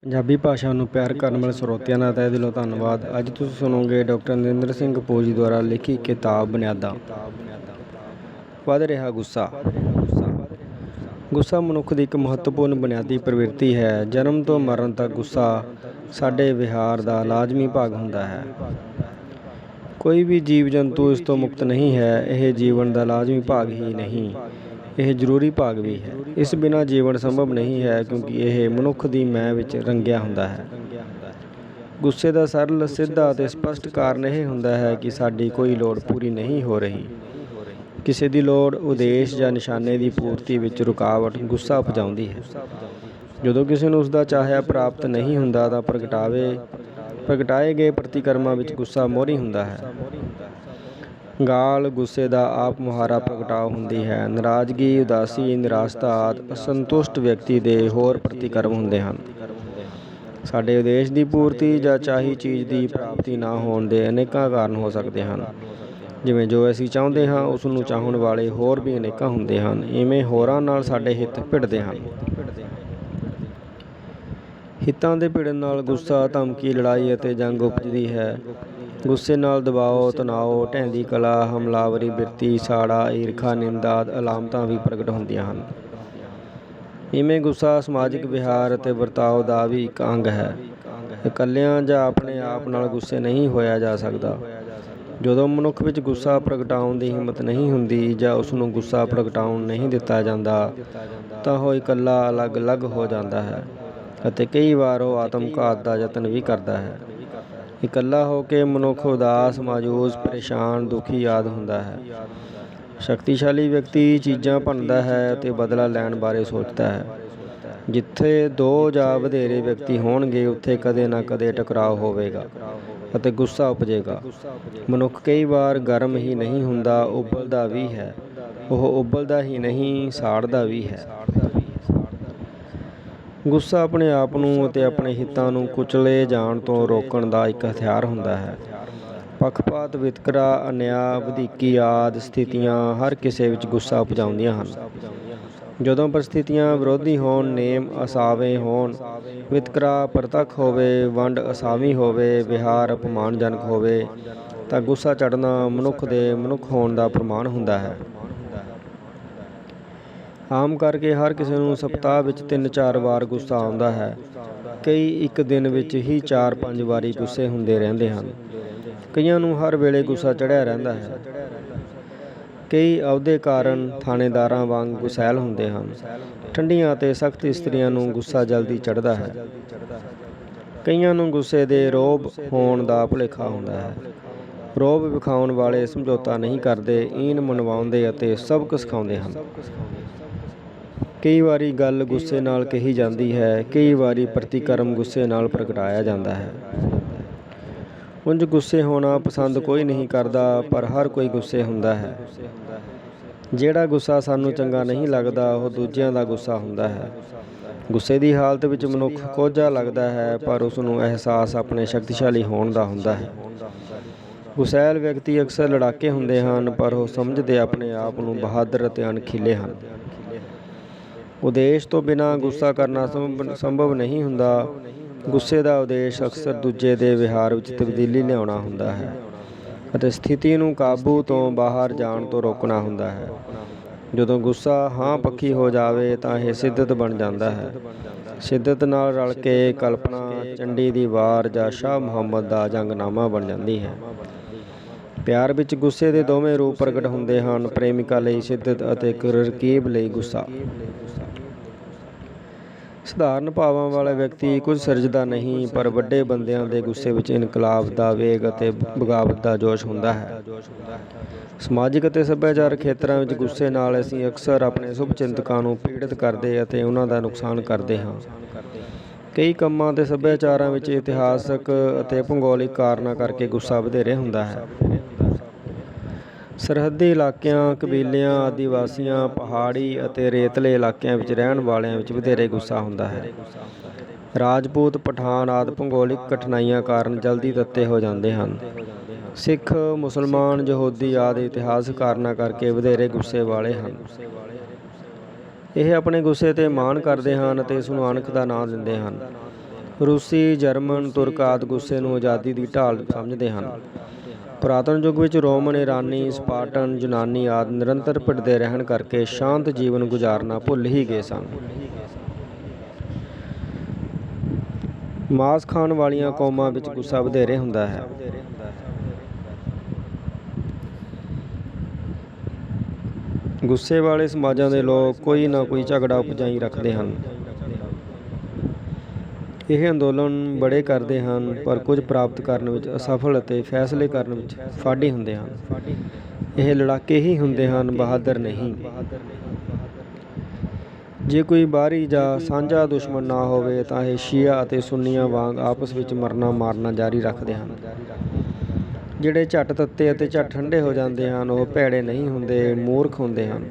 ਪੰਜਾਬੀ ਭਾਸ਼ਾ ਨੂੰ ਪਿਆਰ ਕਰਨ ਵਾਲੇ ਸਰੋਤਿਆਂ ਦਾ ਤਹਿ ਦਿਲੋਂ ਧੰਨਵਾਦ। ਅੱਜ ਤੁਸੀਂ ਸੁਣੋਗੇ ਡਾਕਟਰ ਨਰਿੰਦਰ ਸਿੰਘ ਕਪੂਰ ਜੀ ਦੁਆਰਾ ਲਿਖੀ ਕਿਤਾਬ ਬੁਨਿਆਦਾਂ। ਵੱਧ ਰਿਹਾ ਗੁੱਸਾ। ਗੁੱਸਾ ਮਨੁੱਖ ਦੀ ਇੱਕ ਮਹੱਤਵਪੂਰਨ ਬੁਨਿਆਦੀ ਪ੍ਰਵਿਰਤੀ ਹੈ। ਜਨਮ ਤੋਂ ਮਰਨ ਤੱਕ ਗੁੱਸਾ ਸਾਡੇ ਵਿਹਾਰ ਦਾ ਲਾਜ਼ਮੀ ਭਾਗ ਹੁੰਦਾ ਹੈ। ਕੋਈ ਵੀ ਜੀਵ ਜੰਤੂ ਇਸ ਤੋਂ ਮੁਕਤ ਨਹੀਂ ਹੈ। ਇਹ ਜੀਵਨ ਦਾ ਲਾਜ਼ਮੀ ਭਾਗ ਹੀ ਨਹੀਂ, ਇਹ ਜ਼ਰੂਰੀ ਭਾਗ ਵੀ ਹੈ। ਇਸ ਬਿਨਾਂ ਜੀਵਨ ਸੰਭਵ ਨਹੀਂ ਹੈ, ਕਿਉਂਕਿ ਇਹ ਮਨੁੱਖ ਦੀ ਮੈਂ ਵਿੱਚ ਰੰਗਿਆ ਹੁੰਦਾ ਹੈ। ਗੁੱਸੇ ਦਾ ਸਰਲ, ਸਿੱਧਾ ਅਤੇ ਸਪਸ਼ਟ ਕਾਰਨ ਇਹ ਹੁੰਦਾ ਹੈ ਕਿ ਸਾਡੀ ਕੋਈ ਲੋੜ ਪੂਰੀ ਨਹੀਂ ਹੋ ਰਹੀ। ਕਿਸੇ ਦੀ ਲੋੜ, ਉਦੇਸ਼ ਜਾਂ ਨਿਸ਼ਾਨੇ ਦੀ ਪੂਰਤੀ ਵਿੱਚ ਰੁਕਾਵਟ ਗੁੱਸਾ ਉਪਜਾਉਂਦੀ ਹੈ। ਜਦੋਂ ਕਿਸੇ ਨੂੰ ਉਸਦਾ ਚਾਹਿਆ ਪ੍ਰਾਪਤ ਨਹੀਂ ਹੁੰਦਾ ਤਾਂ ਪ੍ਰਗਟਾਏ ਗਏ ਪ੍ਰਤੀਕਰਮਾਂ ਵਿੱਚ ਗੁੱਸਾ ਮੋਹਰੀ ਹੁੰਦਾ ਹੈ। ਗਾਲ ਗੁੱਸੇ ਦਾ ਆਪ ਮੁਹਾਰਾ ਪ੍ਰਗਟਾਅ ਹੁੰਦੀ ਹੈ। ਨਾਰਾਜ਼ਗੀ, ਉਦਾਸੀ, ਨਿਰਾਸ਼ਤਾ ਆਦਿ ਅਸੰਤੁਸ਼ਟ ਵਿਅਕਤੀ ਦੇ ਹੋਰ ਪ੍ਰਤੀਕਰਮ ਹੁੰਦੇ ਹਨ। ਸਾਡੇ ਉਦੇਸ਼ ਦੀ ਪੂਰਤੀ ਜਾਂ ਚਾਹੀ ਚੀਜ਼ ਦੀ ਪ੍ਰਾਪਤੀ ਨਾ ਹੋਣ ਦੇ ਅਨੇਕਾਂ ਕਾਰਨ ਹੋ ਸਕਦੇ ਹਨ। ਜਿਵੇਂ ਜੋ ਅਸੀਂ ਚਾਹੁੰਦੇ ਹਾਂ ਉਸ ਨੂੰ ਚਾਹੁਣ ਵਾਲੇ ਹੋਰ ਵੀ ਅਨੇਕਾਂ ਹੁੰਦੇ ਹਨ। ਇਵੇਂ ਹੋਰਾਂ ਨਾਲ ਸਾਡੇ ਹਿੱਤ ਭਿੜਦੇ ਹਨ। ਹਿੱਤਾਂ ਦੇ ਭਿੜਨ ਨਾਲ ਗੁੱਸਾ, ਧਮਕੀ, ਲੜਾਈ ਅਤੇ ਜੰਗ ਉਪਜਦੀ ਹੈ। ਗੁੱਸੇ ਨਾਲ ਦਬਾਓ, ਤਣਾਓ, ਢਹਿੰਦੀ ਕਲਾ, ਹਮਲਾਵਰੀ ਬਿਰਤੀ, ਸਾੜਾ, ਈਰਖਾ, ਨਿੰਦਾ ਆਦਿ ਅਲਾਮਤਾਂ ਵੀ ਪ੍ਰਗਟ ਹੁੰਦੀਆਂ ਹਨ। ਇਵੇਂ ਗੁੱਸਾ ਸਮਾਜਿਕ ਵਿਹਾਰ ਅਤੇ ਵਰਤਾਓ ਦਾ ਵੀ ਇੱਕ ਅੰਗ ਹੈ। ਇਕੱਲਿਆਂ ਜਾਂ ਆਪਣੇ ਆਪ ਨਾਲ ਗੁੱਸੇ ਨਹੀਂ ਹੋਇਆ ਜਾ ਸਕਦਾ। ਜਦੋਂ ਮਨੁੱਖ ਵਿੱਚ ਗੁੱਸਾ ਪ੍ਰਗਟਾਉਣ ਦੀ ਹਿੰਮਤ ਨਹੀਂ ਹੁੰਦੀ ਜਾਂ ਉਸ ਨੂੰ ਗੁੱਸਾ ਪ੍ਰਗਟਾਉਣ ਨਹੀਂ ਦਿੱਤਾ ਜਾਂਦਾ ਤਾਂ ਉਹ ਇਕੱਲਾ ਅਲੱਗ-ਅਲੱਗ ਹੋ ਜਾਂਦਾ ਹੈ ਅਤੇ ਕਈ ਵਾਰ ਉਹ ਆਤਮ-ਘਾਤ ਦਾ ਯਤਨ ਵੀ ਕਰਦਾ ਹੈ। ਇਕੱਲਾ ਹੋ ਕੇ ਮਨੁੱਖ ਉਦਾਸ, ਮਾਯੂਸ, ਪਰੇਸ਼ਾਨ, ਦੁਖੀ ਆਦਿ ਹੁੰਦਾ ਹੈ। ਸ਼ਕਤੀਸ਼ਾਲੀ ਵਿਅਕਤੀ ਚੀਜ਼ਾਂ ਭੰਨਦਾ ਹੈ ਅਤੇ ਬਦਲਾ ਲੈਣ ਬਾਰੇ ਸੋਚਦਾ ਹੈ। ਜਿੱਥੇ ਦੋ ਜਾਂ ਵਧੇਰੇ ਵਿਅਕਤੀ ਹੋਣਗੇ ਉੱਥੇ ਕਦੇ ਨਾ ਕਦੇ ਟਕਰਾਅ ਹੋਵੇਗਾ ਅਤੇ ਗੁੱਸਾ ਉਪਜੇਗਾ। ਮਨੁੱਖ ਕਈ ਵਾਰ ਗਰਮ ਹੀ ਨਹੀਂ ਹੁੰਦਾ, ਉਬਲਦਾ ਵੀ ਹੈ। ਉਹ ਉਬਲਦਾ ਹੀ ਨਹੀਂ, ਸਾੜਦਾ ਵੀ ਹੈ। ਗੁੱਸਾ ਆਪਣੇ ਆਪ ਨੂੰ ਅਤੇ ਆਪਣੇ ਹਿੱਤਾਂ ਨੂੰ ਕੁਚਲੇ ਜਾਣ ਤੋਂ ਰੋਕਣ ਦਾ ਇੱਕ ਹਥਿਆਰ ਹੁੰਦਾ ਹੈ। ਪੱਖਪਾਤ, ਵਿਤਕਰਾ, ਅਨਿਆਂ, ਵਧੀਕੀ ਆਦਿ ਸਥਿਤੀਆਂ ਹਰ ਕਿਸੇ ਵਿੱਚ ਗੁੱਸਾ ਉਪਜਾਉਂਦੀਆਂ ਹਨ। ਜਦੋਂ ਪਰਿਸਥਿਤੀਆਂ ਵਿਰੋਧੀ ਹੋਣ, ਨੇਮ ਅਸਾਵੇਂ ਹੋਣ, ਵਿਤਕਰਾ ਪ੍ਰਤੱਖ ਹੋਵੇ, ਵੰਡ ਅਸਾਵੀ ਹੋਵੇ, ਵਿਹਾਰ ਅਪਮਾਨਜਨਕ ਹੋਵੇ ਤਾਂ ਗੁੱਸਾ ਚੜ੍ਹਨਾ ਮਨੁੱਖ ਦੇ ਮਨੁੱਖ ਹੋਣ ਦਾ ਪ੍ਰਮਾਣ ਹੁੰਦਾ ਹੈ। ਆਮ ਕਰਕੇ ਹਰ ਕਿਸੇ ਨੂੰ ਸਪਤਾਹ ਵਿੱਚ 3-4 ਵਾਰ ਗੁੱਸਾ ਆਉਂਦਾ ਹੈ। ਕਈ ਇੱਕ ਦਿਨ ਵਿੱਚ ਹੀ 4-5 ਵਾਰੀ ਗੁੱਸੇ ਹੁੰਦੇ ਰਹਿੰਦੇ ਹਨ। ਕਈਆਂ ਨੂੰ ਹਰ ਵੇਲੇ ਗੁੱਸਾ ਚੜ੍ਹਿਆ ਰਹਿੰਦਾ ਹੈ। ਕਈ ਅਹੁਦੇ ਕਾਰਨ ਥਾਣੇਦਾਰਾਂ ਵਾਂਗ ਗੁਸੈਲ ਹੁੰਦੇ ਹਨ। ਠੰਡੀਆਂ ਅਤੇ ਸਖਤ ਇਸਤਰੀਆਂ ਨੂੰ ਗੁੱਸਾ ਜਲਦੀ ਚੜ੍ਹਦਾ ਹੈ। ਕਈਆਂ ਨੂੰ ਗੁੱਸੇ ਦੇ ਰੋਹਬ ਹੋਣ ਦਾ ਭੁਲੇਖਾ ਹੁੰਦਾ ਹੈ। ਰੋਹਬ ਵਿਖਾਉਣ ਵਾਲੇ ਸਮਝੌਤਾ ਨਹੀਂ ਕਰਦੇ, ਈਨ ਮਨਵਾਉਂਦੇ ਅਤੇ ਸਬਕ ਸਿਖਾਉਂਦੇ ਹਨ। ਕਈ ਵਾਰੀ ਗੱਲ ਗੁੱਸੇ ਨਾਲ ਕਹੀ ਜਾਂਦੀ ਹੈ, ਕਈ ਵਾਰੀ ਪ੍ਰਤੀਕਰਮ ਗੁੱਸੇ ਨਾਲ ਪ੍ਰਗਟਾਇਆ ਜਾਂਦਾ ਹੈ। ਉਂਝ ਗੁੱਸੇ ਹੋਣਾ ਪਸੰਦ ਕੋਈ ਨਹੀਂ ਕਰਦਾ, ਪਰ ਹਰ ਕੋਈ ਗੁੱਸੇ ਹੁੰਦਾ ਹੈ। ਜਿਹੜਾ ਗੁੱਸਾ ਸਾਨੂੰ ਚੰਗਾ ਨਹੀਂ ਲੱਗਦਾ ਉਹ ਦੂਜਿਆਂ ਦਾ ਗੁੱਸਾ ਹੁੰਦਾ ਹੈ। ਗੁੱਸੇ ਦੀ ਹਾਲਤ ਵਿੱਚ ਮਨੁੱਖ ਕੋਝਾ ਲੱਗਦਾ ਹੈ, ਪਰ ਉਸ ਨੂੰ ਅਹਿਸਾਸ ਆਪਣੇ ਸ਼ਕਤੀਸ਼ਾਲੀ ਹੋਣ ਦਾ ਹੁੰਦਾ ਹੈ। ਗੁਸੈਲ ਵਿਅਕਤੀ ਅਕਸਰ ਲੜਾਕੇ ਹੁੰਦੇ ਹਨ, ਪਰ ਉਹ ਸਮਝਦੇ ਆਪਣੇ ਆਪ ਨੂੰ ਬਹਾਦਰ ਅਤੇ ਅਣਖੀਲੇ ਹਨ। ਉਦੇਸ਼ ਤੋਂ ਬਿਨਾਂ ਗੁੱਸਾ ਕਰਨਾ ਸੰਭਵ ਨਹੀਂ ਹੁੰਦਾ। ਗੁੱਸੇ ਦਾ ਉਦੇਸ਼ ਅਕਸਰ ਦੂਜੇ ਦੇ ਵਿਹਾਰ ਵਿੱਚ ਤਬਦੀਲੀ ਲਿਆਉਣਾ ਹੁੰਦਾ ਹੈ ਅਤੇ ਸਥਿਤੀ ਨੂੰ ਕਾਬੂ ਤੋਂ ਬਾਹਰ ਜਾਣ ਤੋਂ ਰੋਕਣਾ ਹੁੰਦਾ ਹੈ। ਜਦੋਂ ਗੁੱਸਾ ਹਾਂ ਪੱਖੀ ਹੋ ਜਾਵੇ ਤਾਂ ਇਹ ਸਿੱਧਤ ਬਣ ਜਾਂਦਾ ਹੈ। ਸਿੱਧਤ ਨਾਲ ਰਲ ਕੇ ਕਲਪਨਾ, ਚੰਡੀ ਦੀ ਵਾਰ ਜਾਂ ਸ਼ਾਹ ਮੁਹੰਮਦ ਦਾ ਜੰਗਨਾਮਾ ਬਣ ਜਾਂਦੀ ਹੈ। ਪਿਆਰ ਵਿੱਚ ਗੁੱਸੇ ਦੇ ਦੋਵੇਂ ਰੂਪ ਪ੍ਰਗਟ ਹੁੰਦੇ ਹਨ, ਪ੍ਰੇਮਿਕਾ ਲਈ ਸਿੱਧਤ ਅਤੇ ਰਕੀਬ ਲਈ ਗੁੱਸਾ। ਸਧਾਰਨ ਭਾਵਾਂ ਵਾਲਾ ਵਿਅਕਤੀ ਕੁਝ ਸਿਰਜਦਾ ਨਹੀਂ, ਪਰ ਵੱਡੇ ਬੰਦਿਆਂ ਦੇ ਗੁੱਸੇ ਵਿੱਚ ਇਨਕਲਾਬ ਦਾ ਵੇਗ ਅਤੇ ਬਗਾਵਤ ਦਾ ਜੋਸ਼ ਹੁੰਦਾ ਹੈ। ਸਮਾਜਿਕ ਅਤੇ ਸੱਭਿਆਚਾਰਕ ਖੇਤਰਾਂ ਵਿੱਚ ਗੁੱਸੇ ਨਾਲ ਅਸੀਂ ਅਕਸਰ ਆਪਣੇ ਸ਼ੁਭਚਿੰਤਕਾਂ ਨੂੰ ਪੀੜਿਤ ਕਰਦੇ ਅਤੇ ਉਹਨਾਂ ਦਾ ਨੁਕਸਾਨ ਕਰਦੇ ਹਾਂ। ਕਈ ਕੰਮਾਂ ਅਤੇ ਸੱਭਿਆਚਾਰਾਂ ਵਿੱਚ ਇਤਿਹਾਸਕ ਅਤੇ ਭੂਗੋਲਿਕ ਕਾਰਨਾਂ ਕਰਕੇ ਗੁੱਸਾ ਵਧੇਰੇ ਹੁੰਦਾ ਹੈ। ਸਰਹੱਦੀ ਇਲਾਕਿਆਂ, ਕਬੀਲਿਆਂ, ਆਦਿਵਾਸੀਆਂ, ਪਹਾੜੀ ਅਤੇ ਰੇਤਲੇ ਇਲਾਕਿਆਂ ਵਿੱਚ ਰਹਿਣ ਵਾਲਿਆਂ ਵਿੱਚ ਵਧੇਰੇ ਗੁੱਸਾ ਹੁੰਦਾ ਹੈ। ਰਾਜਪੂਤ, ਪਠਾਨ ਆਦਿ ਭੂਗੋਲਿਕ ਕਠਿਨਾਈਆਂ ਕਾਰਨ ਜਲਦੀ ਤੱਤੇ ਹੋ ਜਾਂਦੇ ਹਨ। ਸਿੱਖ, ਮੁਸਲਮਾਨ, ਯਹੂਦੀ ਆਦਿ ਇਤਿਹਾਸਕ ਕਾਰਨਾਂ ਕਰਕੇ ਵਧੇਰੇ ਗੁੱਸੇ ਵਾਲੇ ਹਨ। ਇਹ ਆਪਣੇ ਗੁੱਸੇ 'ਤੇ ਮਾਣ ਕਰਦੇ ਹਨ ਅਤੇ ਇਸ ਨੂੰ ਅਣਖ ਦਾ ਨਾਂ ਦਿੰਦੇ ਹਨ। ਰੂਸੀ, ਜਰਮਨ, ਤੁਰਕ ਆਦਿ ਗੁੱਸੇ ਨੂੰ ਆਜ਼ਾਦੀ ਦੀ ਢਾਲ ਸਮਝਦੇ ਹਨ। ਪੁਰਾਤਨ ਯੁੱਗ ਵਿੱਚ ਰੋਮਨ, ਈਰਾਨੀ, ਸਪਾਰਟਨ, ਯੂਨਾਨੀ ਆਦਿ ਨਿਰੰਤਰ ਭਿੜਦੇ ਰਹਿਣ ਕਰਕੇ ਸ਼ਾਂਤ ਜੀਵਨ ਗੁਜ਼ਾਰਨਾ ਭੁੱਲ ਹੀ ਗਏ ਸਨ। ਮਾਸ ਖਾਣ ਵਾਲੀਆਂ ਕੌਮਾਂ ਵਿੱਚ ਗੁੱਸਾ ਵਧੇਰੇ ਹੁੰਦਾ ਹੈ। ਗੁੱਸੇ ਵਾਲੇ ਸਮਾਜਾਂ ਦੇ ਲੋਕ ਕੋਈ ਨਾ ਕੋਈ ਝਗੜਾ ਉਪਜਾਈ ਰੱਖਦੇ ਹਨ। ਇਹ ਅੰਦੋਲਨ ਬੜੇ ਕਰਦੇ ਹਨ, ਪਰ ਕੁਝ ਪ੍ਰਾਪਤ ਕਰਨ ਵਿੱਚ ਅਸਫਲ ਅਤੇ ਫੈਸਲੇ ਕਰਨ ਵਿੱਚ ਫਾਡੀ ਹੁੰਦੇ ਹਨ। ਇਹ ਲੜਾਕੇ ਹੀ ਹੁੰਦੇ ਹਨ, ਬਹਾਦਰ ਨਹੀਂ। ਜੇ ਕੋਈ ਬਾਹਰੀ ਜਾਂ ਸਾਂਝਾ ਦੁਸ਼ਮਣ ਨਾ ਹੋਵੇ ਤਾਂ ਇਹ ਸ਼ੀਆ ਅਤੇ ਸੁੰਨੀਆਂ ਵਾਂਗ ਆਪਸ ਵਿੱਚ ਮਰਨਾ ਮਾਰਨਾ ਜਾਰੀ ਰੱਖਦੇ ਹਨ। ਜਿਹੜੇ ਝੱਟ ਤੱਤੇ ਅਤੇ ਝੱਟ ਠੰਡੇ ਹੋ ਜਾਂਦੇ ਹਨ, ਉਹ ਭੈੜੇ ਨਹੀਂ ਹੁੰਦੇ, ਮੂਰਖ ਹੁੰਦੇ ਹਨ।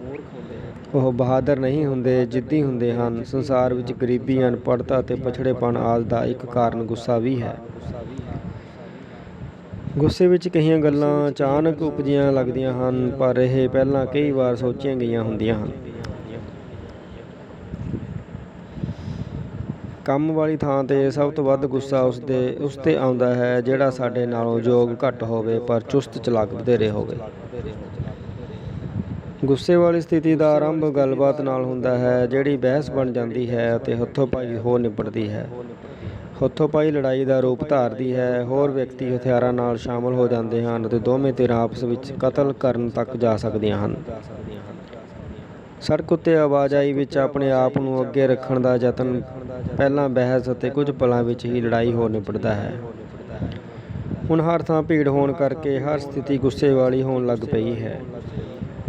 ਉਹ ਬਹਾਦਰ ਨਹੀਂ ਹੁੰਦੇ, ਜਿੱਦੀ ਹੁੰਦੇ ਹਨ। ਸੰਸਾਰ ਵਿੱਚ ਗਰੀਬੀ, ਅਨਪੜ੍ਹਤਾ ਅਤੇ ਪਛੜੇਪਣ ਆਦਿ ਦਾ ਇੱਕ ਕਾਰਨ ਗੁੱਸਾ ਵੀ ਹੈ। ਗੁੱਸੇ ਵਿੱਚ ਕਈਆਂ ਗੱਲਾਂ ਅਚਾਨਕ ਉਪਜੀਆਂ ਲੱਗਦੀਆਂ ਹਨ, ਪਰ ਇਹ ਪਹਿਲਾਂ ਕਈ ਵਾਰ ਸੋਚੀਆਂ ਗਈਆਂ ਹੁੰਦੀਆਂ ਹਨ। ਕੰਮ ਵਾਲੀ ਥਾਂ 'ਤੇ ਸਭ ਤੋਂ ਵੱਧ ਗੁੱਸਾ ਉਸ 'ਤੇ ਆਉਂਦਾ ਹੈ ਜਿਹੜਾ ਸਾਡੇ ਨਾਲੋਂ ਯੋਗ ਘੱਟ ਹੋਵੇ ਪਰ ਚੁਸਤ ਚਲਾਕ ਵਧੇਰੇ ਹੋਵੇ। ਗੁੱਸੇ ਵਾਲੀ ਸਥਿਤੀ ਦਾ ਆਰੰਭ ਗੱਲਬਾਤ ਨਾਲ ਹੁੰਦਾ ਹੈ, ਜਿਹੜੀ ਬਹਿਸ ਬਣ ਜਾਂਦੀ ਹੈ ਅਤੇ ਹੱਥੋਂ-ਪਾਈ ਹੋ ਨਿਬੜਦੀ ਹੈ। ਹੱਥੋਂ-ਪਾਈ ਲੜਾਈ ਦਾ ਰੂਪ ਧਾਰਦੀ ਹੈ। ਹੋਰ ਵਿਅਕਤੀ ਹਥਿਆਰਾਂ ਨਾਲ ਸ਼ਾਮਲ ਹੋ ਜਾਂਦੇ ਹਨ ਅਤੇ ਦੋਵੇਂ ਧਿਰਾਂ ਆਪਸ ਵਿੱਚ ਕਤਲ ਕਰਨ ਤੱਕ ਜਾ ਸਕਦੀਆਂ ਹਨ। ਸੜਕ ਉੱਤੇ ਆਵਾਜਾਈ ਵਿੱਚ ਆਪਣੇ ਆਪ ਨੂੰ ਅੱਗੇ ਰੱਖਣ ਦਾ ਯਤਨ ਪਹਿਲਾਂ ਬਹਿਸ ਅਤੇ ਕੁਝ ਪਲਾਂ ਵਿੱਚ ਹੀ ਲੜਾਈ ਹੋ ਨਿਬੜਦਾ ਹੈ। ਹੁਣ ਹਰ ਥਾਂ ਭੀੜ ਹੋਣ ਕਰਕੇ ਹਰ ਸਥਿਤੀ ਗੁੱਸੇ ਵਾਲੀ ਹੋਣ ਲੱਗ ਪਈ ਹੈ।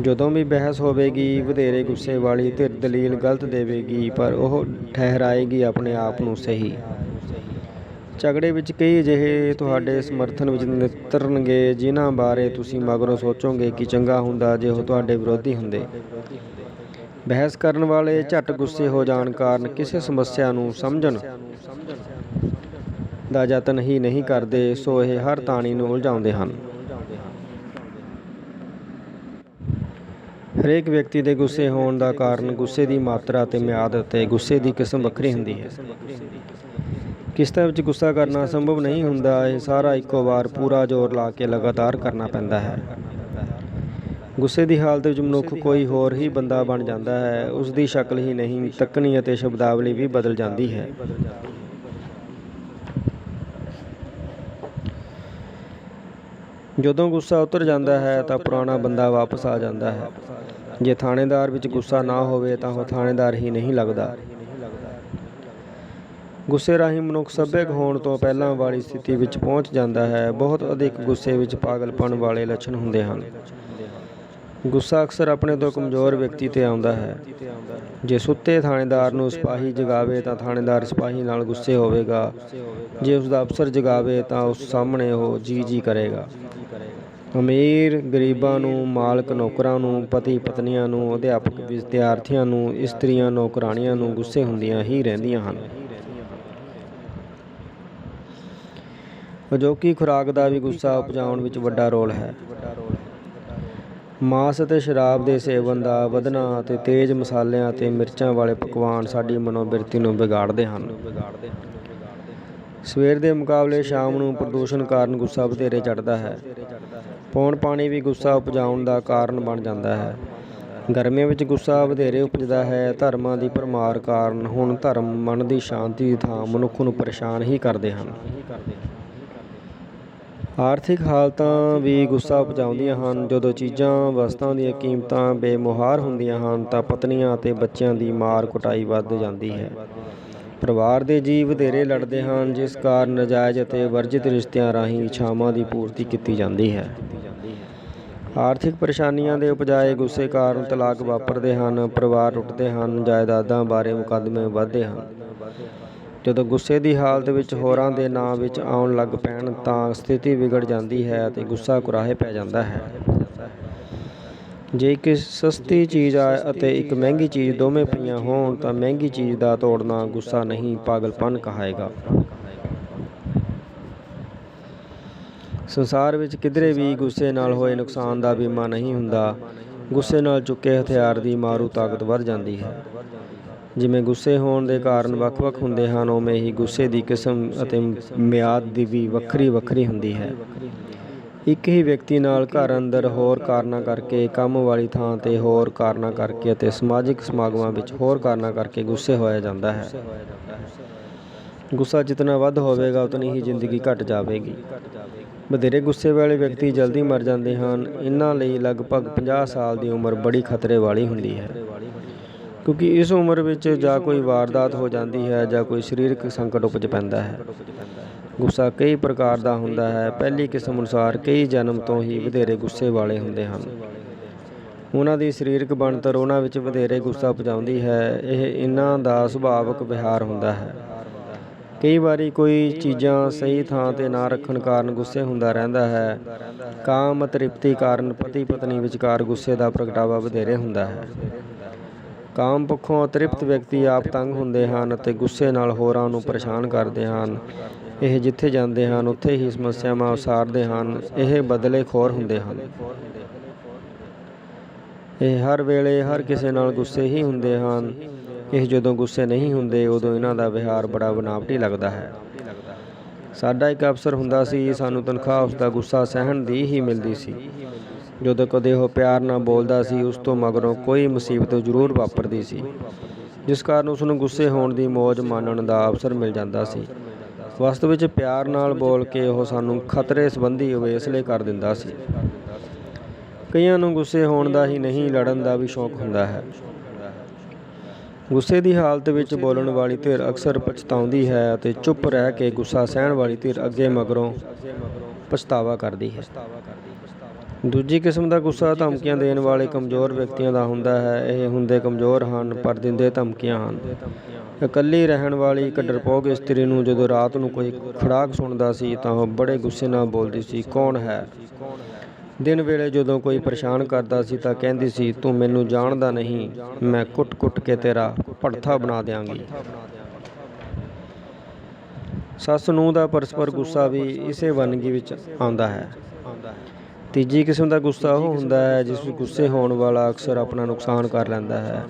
ਜਦੋਂ ਵੀ ਬਹਿਸ ਹੋਵੇਗੀ, ਵਧੇਰੇ ਗੁੱਸੇ ਵਾਲੀ ਧਿਰ ਦਲੀਲ ਗਲਤ ਦੇਵੇਗੀ, ਪਰ ਉਹ ਠਹਿਰਾਏਗੀ ਆਪਣੇ ਆਪ ਨੂੰ ਸਹੀ। ਝਗੜੇ ਵਿੱਚ ਕਈ ਅਜਿਹੇ ਤੁਹਾਡੇ ਸਮਰਥਨ ਵਿੱਚ ਨਿੱਤਰਨਗੇ ਜਿਨ੍ਹਾਂ ਬਾਰੇ ਤੁਸੀਂ ਮਗਰੋਂ ਸੋਚੋਗੇ ਕਿ ਚੰਗਾ ਹੁੰਦਾ ਜੇ ਉਹ ਤੁਹਾਡੇ ਵਿਰੋਧੀ ਹੁੰਦੇ। ਬਹਿਸ ਕਰਨ ਵਾਲੇ ਝੱਟ ਗੁੱਸੇ ਹੋ ਜਾਣ ਕਾਰਨ ਕਿਸੇ ਸਮੱਸਿਆ ਨੂੰ ਸਮਝਣ ਦਾ ਯਤਨ ਹੀ ਨਹੀਂ ਕਰਦੇ, ਸੋ ਇਹ ਹਰ ਤਾਣੀ ਨੂੰ ਉਲਝਾਉਂਦੇ ਹਨ। ਹਰੇਕ ਵਿਅਕਤੀ ਦੇ ਗੁੱਸੇ ਹੋਣ ਦਾ ਕਾਰਨ, ਗੁੱਸੇ ਦੀ ਮਾਤਰਾ ਅਤੇ ਮਿਆਦ ਅਤੇ ਗੁੱਸੇ ਦੀ ਕਿਸਮ ਵੱਖਰੀ ਹੁੰਦੀ ਹੈ। ਕਿਸ਼ਤਾਂ ਵਿੱਚ ਗੁੱਸਾ ਕਰਨਾ ਸੰਭਵ ਨਹੀਂ ਹੁੰਦਾ। ਇਹ ਸਾਰਾ ਇੱਕੋ ਵਾਰ ਪੂਰਾ ਜ਼ੋਰ ਲਾ ਕੇ ਲਗਾਤਾਰ ਕਰਨਾ ਪੈਂਦਾ ਹੈ। ਗੁੱਸੇ ਦੀ ਹਾਲਤ ਵਿੱਚ ਮਨੁੱਖ ਕੋਈ ਹੋਰ ਹੀ ਬੰਦਾ ਬਣ ਜਾਂਦਾ ਹੈ। ਉਸ ਦੀ ਸ਼ਕਲ ਹੀ ਨਹੀਂ, ਤੱਕਣੀ ਅਤੇ ਸ਼ਬਦਾਵਲੀ ਵੀ ਬਦਲ ਜਾਂਦੀ ਹੈ। ਜਦੋਂ ਗੁੱਸਾ ਉਤਰ ਜਾਂਦਾ ਹੈ ਤਾਂ ਪੁਰਾਣਾ ਬੰਦਾ ਵਾਪਸ ਆ ਜਾਂਦਾ ਹੈ। ਜੇ ਥਾਣੇਦਾਰ ਵਿੱਚ ਗੁੱਸਾ ਨਾ ਹੋਵੇ ਤਾਂ ਉਹ ਥਾਣੇਦਾਰ ਹੀ ਨਹੀਂ ਲੱਗਦਾ। ਗੁੱਸੇ ਰਾਹੀਂ ਮਨੁੱਖ ਸੱਭਿਅਕ ਹੋਣ ਤੋਂ ਪਹਿਲਾਂ ਵਾਲੀ ਸਥਿਤੀ ਵਿੱਚ ਪਹੁੰਚ ਜਾਂਦਾ ਹੈ। ਬਹੁਤ ਅਧਿਕ ਗੁੱਸੇ ਵਿੱਚ ਪਾਗਲਪਣ ਵਾਲੇ ਲੱਛਣ ਹੁੰਦੇ ਹਨ। ਗੁੱਸਾ ਅਕਸਰ ਆਪਣੇ ਤੋਂ ਕਮਜ਼ੋਰ ਵਿਅਕਤੀ 'ਤੇ ਆਉਂਦਾ ਹੈ। ਜੇ ਸੁੱਤੇ ਥਾਣੇਦਾਰ ਨੂੰ ਸਿਪਾਹੀ ਜਗਾਵੇ ਤਾਂ ਥਾਣੇਦਾਰ ਸਿਪਾਹੀ ਨਾਲ ਗੁੱਸੇ ਹੋਵੇਗਾ। ਜੇ ਉਸ ਦਾ ਅਫਸਰ ਜਗਾਵੇ ਤਾਂ ਉਸ ਸਾਹਮਣੇ ਉਹ ਜੀ ਕਰੇਗਾ। ਅਮੀਰ ਗਰੀਬਾਂ ਨੂੰ, ਮਾਲਕ ਨੌਕਰਾਂ ਨੂੰ, ਪਤੀ ਪਤਨੀਆਂ ਨੂੰ, ਅਧਿਆਪਕ ਵਿਦਿਆਰਥੀਆਂ ਨੂੰ, ਇਸਤਰੀਆਂ ਨੌਕਰਾਣੀਆਂ ਨੂੰ ਗੁੱਸੇ ਹੁੰਦੀਆਂ ਹੀ ਰਹਿੰਦੀਆਂ ਹਨ। ਅਜੋਕੀ ਖੁਰਾਕ ਦਾ ਵੀ ਗੁੱਸਾ ਉਪਜਾਉਣ ਵਿੱਚ ਵੱਡਾ ਰੋਲ ਹੈ। ਮਾਸ ਅਤੇ ਸ਼ਰਾਬ ਦੇ ਸੇਵਨ ਦਾ ਵਧਣਾ ਅਤੇ ਤੇਜ਼ ਮਸਾਲਿਆਂ ਅਤੇ ਮਿਰਚਾਂ ਵਾਲੇ ਪਕਵਾਨ ਸਾਡੀ ਮਨੋਬਿਰਤੀ ਨੂੰ ਵਿਗਾੜਦੇ ਹਨ। ਸਵੇਰ ਦੇ ਮੁਕਾਬਲੇ ਸ਼ਾਮ ਨੂੰ ਪ੍ਰਦੂਸ਼ਣ ਕਾਰਨ ਗੁੱਸਾ ਵਧੇਰੇ ਚੜ੍ਹਦਾ ਹੈ। ਪੌਣ ਪਾਣੀ ਵੀ ਗੁੱਸਾ ਉਪਜਾਉਣ ਦਾ ਕਾਰਨ ਬਣ ਜਾਂਦਾ ਹੈ। ਗਰਮੀਆਂ ਵਿੱਚ ਗੁੱਸਾ ਵਧੇਰੇ ਉਪਜਦਾ ਹੈ। ਧਰਮਾਂ ਦੀ ਭਰਮਾਰ ਕਾਰਨ ਹੁਣ ਧਰਮ ਮਨ ਦੀ ਸ਼ਾਂਤੀ ਦੀ ਥਾਂ ਮਨੁੱਖ ਨੂੰ ਪਰੇਸ਼ਾਨ ਹੀ ਕਰਦੇ ਹਨ। ਆਰਥਿਕ ਹਾਲਤਾਂ ਵੀ ਗੁੱਸਾ ਉਪਜਾਉਂਦੀਆਂ ਹਨ। ਜਦੋਂ ਚੀਜ਼ਾਂ ਵਸਤਾਂ ਦੀਆਂ ਕੀਮਤਾਂ ਬੇਮੁਹਾਰ ਹੁੰਦੀਆਂ ਹਨ ਤਾਂ ਪਤਨੀਆਂ ਅਤੇ ਬੱਚਿਆਂ ਦੀ ਮਾਰ ਕੁਟਾਈ ਵੱਧ ਜਾਂਦੀ ਹੈ। ਪਰਿਵਾਰ ਦੇ ਜੀਅ ਵਧੇਰੇ ਲੜਦੇ ਹਨ, ਜਿਸ ਕਾਰਨ ਨਾਜਾਇਜ਼ ਅਤੇ ਵਰਜਿਤ ਰਿਸ਼ਤਿਆਂ ਰਾਹੀਂ ਇੱਛਾਵਾਂ ਦੀ ਪੂਰਤੀ ਕੀਤੀ ਜਾਂਦੀ ਹੈ। ਆਰਥਿਕ ਪਰੇਸ਼ਾਨੀਆਂ ਦੇ ਉਪਜਾਏ ਗੁੱਸੇ ਕਾਰਨ ਤਲਾਕ ਵਾਪਰਦੇ ਹਨ, ਪਰਿਵਾਰ ਟੁੱਟਦੇ ਹਨ, ਜਾਇਦਾਦਾਂ ਬਾਰੇ ਮੁਕੱਦਮੇ ਵੱਧਦੇ ਹਨ। ਜਦੋਂ ਗੁੱਸੇ ਦੀ ਹਾਲਤ ਵਿੱਚ ਹੋਰਾਂ ਦੇ ਨਾਂ ਵਿੱਚ ਆਉਣ ਲੱਗ ਪੈਣ ਤਾਂ ਸਥਿਤੀ ਵਿਗੜ ਜਾਂਦੀ ਹੈ ਅਤੇ ਗੁੱਸਾ ਕੁਰਾਹੇ ਪੈ ਜਾਂਦਾ ਹੈ। ਜੇ ਇੱਕ ਸਸਤੀ ਚੀਜ਼ ਅਤੇ ਇੱਕ ਮਹਿੰਗੀ ਚੀਜ਼ ਦੋਵੇਂ ਪਈਆਂ ਹੋਣ ਤਾਂ ਮਹਿੰਗੀ ਚੀਜ਼ ਦਾ ਤੋੜਨਾ ਗੁੱਸਾ ਨਹੀਂ, ਪਾਗਲਪਨ ਕਹਾਏਗਾ। ਸੰਸਾਰ ਵਿੱਚ ਕਿਧਰੇ ਵੀ ਗੁੱਸੇ ਨਾਲ ਹੋਏ ਨੁਕਸਾਨ ਦਾ ਬੀਮਾ ਨਹੀਂ ਹੁੰਦਾ। ਗੁੱਸੇ ਨਾਲ ਚੁੱਕੇ ਹਥਿਆਰ ਦੀ ਮਾਰੂ ਤਾਕਤ ਵੱਧ ਜਾਂਦੀ ਹੈ। ਜਿਵੇਂ ਗੁੱਸੇ ਹੋਣ ਦੇ ਕਾਰਨ ਵੱਖ-ਵੱਖ ਹੁੰਦੇ ਹਨ, ਉਵੇਂ ਹੀ ਗੁੱਸੇ ਦੀ ਕਿਸਮ ਅਤੇ ਮਿਆਦ ਦੀ ਵੀ ਵੱਖਰੀ ਹੁੰਦੀ ਹੈ। ਇੱਕ ਹੀ ਵਿਅਕਤੀ ਨਾਲ ਘਰ ਅੰਦਰ ਹੋਰ ਕਾਰਨਾਂ ਕਰਕੇ, ਕੰਮ ਵਾਲੀ ਥਾਂ 'ਤੇ ਹੋਰ ਕਾਰਨਾਂ ਕਰਕੇ ਅਤੇ ਸਮਾਜਿਕ ਸਮਾਗਮਾਂ ਵਿੱਚ ਹੋਰ ਕਾਰਨਾਂ ਕਰਕੇ ਗੁੱਸੇ ਹੋਇਆ ਜਾਂਦਾ ਹੈ। ਗੁੱਸਾ ਜਿਤਨਾ ਵੱਧ ਹੋਵੇਗਾ ਉਤਨੀ ਹੀ ਜ਼ਿੰਦਗੀ ਘੱਟ ਜਾਵੇਗੀ। ਵਧੇਰੇ ਗੁੱਸੇ ਵਾਲੇ ਵਿਅਕਤੀ ਜਲਦੀ ਮਰ ਜਾਂਦੇ ਹਨ। ਇਹਨਾਂ ਲਈ ਲਗਭਗ 50 ਸਾਲ ਦੀ ਉਮਰ ਬੜੀ ਖਤਰੇ ਵਾਲੀ ਹੁੰਦੀ ਹੈ, ਕਿਉਂਕਿ ਇਸ ਉਮਰ ਵਿੱਚ ਜਾਂ ਕੋਈ ਵਾਰਦਾਤ ਹੋ ਜਾਂਦੀ ਹੈ ਜਾਂ ਕੋਈ ਸਰੀਰਕ ਸੰਕਟ ਉਪਜ ਪੈਂਦਾ ਹੈ। ਗੁੱਸਾ ਕਈ ਪ੍ਰਕਾਰ ਦਾ ਹੁੰਦਾ ਹੈ। ਪਹਿਲੀ ਕਿਸਮ ਅਨੁਸਾਰ ਕਈ ਜਨਮ ਤੋਂ ਹੀ ਵਧੇਰੇ ਗੁੱਸੇ ਵਾਲੇ ਹੁੰਦੇ ਹਨ। ਉਹਨਾਂ ਦੀ ਸਰੀਰਕ ਬਣਤਰ ਉਹਨਾਂ ਵਿੱਚ ਵਧੇਰੇ ਗੁੱਸਾ ਪਜਾਉਂਦੀ ਹੈ। ਇਹ ਇਹਨਾਂ ਦਾ ਸੁਭਾਵਕ ਵਿਹਾਰ ਹੁੰਦਾ ਹੈ। ਕਈ ਵਾਰੀ ਕੋਈ ਚੀਜ਼ਾਂ ਸਹੀ ਥਾਂ 'ਤੇ ਨਾ ਰੱਖਣ ਕਾਰਨ ਗੁੱਸੇ ਹੁੰਦਾ ਰਹਿੰਦਾ ਹੈ। ਕਾਮ ਤ੍ਰਿਪਤੀ ਕਾਰਨ ਪਤੀ ਪਤਨੀ ਵਿਚਕਾਰ ਗੁੱਸੇ ਦਾ ਪ੍ਰਗਟਾਵਾ ਵਧੇਰੇ ਹੁੰਦਾ ਹੈ। ਕਾਮ ਪੱਖੋਂ ਅਤ੍ਰਿਪਤ ਵਿਅਕਤੀ ਆਪ ਤੰਗ ਹੁੰਦੇ ਹਨ ਅਤੇ ਗੁੱਸੇ ਨਾਲ ਹੋਰਾਂ ਨੂੰ ਪਰੇਸ਼ਾਨ ਕਰਦੇ ਹਨ। ਇਹ ਜਿੱਥੇ ਜਾਂਦੇ ਹਨ ਉੱਥੇ ਹੀ ਸਮੱਸਿਆਵਾਂ ਉਸਾਰਦੇ ਹਨ। ਇਹ ਬਦਲੇਖੋਰ ਹੁੰਦੇ ਹਨ। ਇਹ ਹਰ ਵੇਲੇ ਹਰ ਕਿਸੇ ਨਾਲ ਗੁੱਸੇ ਹੀ ਹੁੰਦੇ ਹਨ। ਇਹ ਜਦੋਂ ਗੁੱਸੇ ਨਹੀਂ ਹੁੰਦੇ ਉਦੋਂ ਇਹਨਾਂ ਦਾ ਵਿਹਾਰ ਬੜਾ ਬਨਾਵਟੀ ਲੱਗਦਾ ਹੈ। ਸਾਡਾ ਇੱਕ ਅਫਸਰ ਹੁੰਦਾ ਸੀ। ਸਾਨੂੰ ਤਨਖਾਹ ਉਸਦਾ ਗੁੱਸਾ ਸਹਿਣ ਦੀ ਹੀ ਮਿਲਦੀ ਸੀ। ਜਦੋਂ ਕਦੇ ਉਹ ਪਿਆਰ ਨਾਲ ਬੋਲਦਾ ਸੀ, ਉਸ ਤੋਂ ਮਗਰੋਂ ਕੋਈ ਮੁਸੀਬਤ ਜ਼ਰੂਰ ਵਾਪਰਦੀ ਸੀ, ਜਿਸ ਕਾਰਨ ਉਸਨੂੰ ਗੁੱਸੇ ਹੋਣ ਦੀ ਮੌਜ ਮਾਣਨ ਦਾ ਅਵਸਰ ਮਿਲ ਜਾਂਦਾ ਸੀ। ਵਸਤੂ ਵਿੱਚ ਪਿਆਰ ਨਾਲ ਬੋਲ ਕੇ ਉਹ ਸਾਨੂੰ ਖਤਰੇ ਸੰਬੰਧੀ ਉਵੇਸਲੇ ਕਰ ਦਿੰਦਾ ਸੀ। ਕਈਆਂ ਨੂੰ ਗੁੱਸੇ ਹੋਣ ਦਾ ਹੀ ਨਹੀਂ, ਲੜਨ ਦਾ ਵੀ ਸ਼ੌਕ ਹੁੰਦਾ ਹੈ। ਗੁੱਸੇ ਦੀ ਹਾਲਤ ਵਿੱਚ ਬੋਲਣ ਵਾਲੀ ਧਿਰ ਅਕਸਰ ਪਛਤਾਉਂਦੀ ਹੈ ਅਤੇ ਚੁੱਪ ਰਹਿ ਕੇ ਗੁੱਸਾ ਸਹਿਣ ਵਾਲੀ ਧਿਰ ਅੱਗੇ ਮਗਰੋਂ ਪਛਤਾਵਾ ਕਰਦੀ ਹੈ। ਦੂਜੀ ਕਿਸਮ ਦਾ ਗੁੱਸਾ ਧਮਕੀਆਂ ਦੇਣ ਵਾਲੇ ਕਮਜ਼ੋਰ ਵਿਅਕਤੀਆਂ ਦਾ ਹੁੰਦਾ ਹੈ। ਇਹ ਹੁੰਦੇ ਕਮਜ਼ੋਰ ਹਨ ਪਰ ਦਿੰਦੇ ਧਮਕੀਆਂ ਹਨ। ਇਕੱਲੀ ਰਹਿਣ ਵਾਲੀ ਇੱਕ ਡਰਪੋਕ ਇਸਤਰੀ ਨੂੰ ਜਦੋਂ ਰਾਤ ਨੂੰ ਕੋਈ ਖੜਾਕ ਸੁਣਦਾ ਸੀ ਤਾਂ ਉਹ ਬੜੇ ਗੁੱਸੇ ਨਾਲ ਬੋਲਦੀ ਸੀ, ਕੌਣ ਹੈ? ਦਿਨ ਵੇਲੇ ਜਦੋਂ ਕੋਈ ਪਰੇਸ਼ਾਨ ਕਰਦਾ ਸੀ ਤਾਂ ਕਹਿੰਦੀ ਸੀ, ਤੂੰ ਮੈਨੂੰ ਜਾਣਦਾ ਨਹੀਂ, ਮੈਂ ਕੁੱਟ-ਕੁੱਟ ਕੇ ਤੇਰਾ ਭੜਥਾ ਬਣਾ ਦਿਆਂਗੀ। ਸੱਸ ਨੂੰਹ ਦਾ ਪਰਸਪਰ ਗੁੱਸਾ ਵੀ ਇਸੇ ਵੰਨਗੀ ਵਿੱਚ ਆਉਂਦਾ ਹੈ। ਤੀਜੀ ਕਿਸਮ ਦਾ ਗੁੱਸਾ ਉਹ ਹੁੰਦਾ ਹੈ ਜਿਸ ਵਿੱਚ ਗੁੱਸੇ ਹੋਣ ਵਾਲਾ ਅਕਸਰ ਆਪਣਾ ਨੁਕਸਾਨ ਕਰ ਲੈਂਦਾ ਹੈ।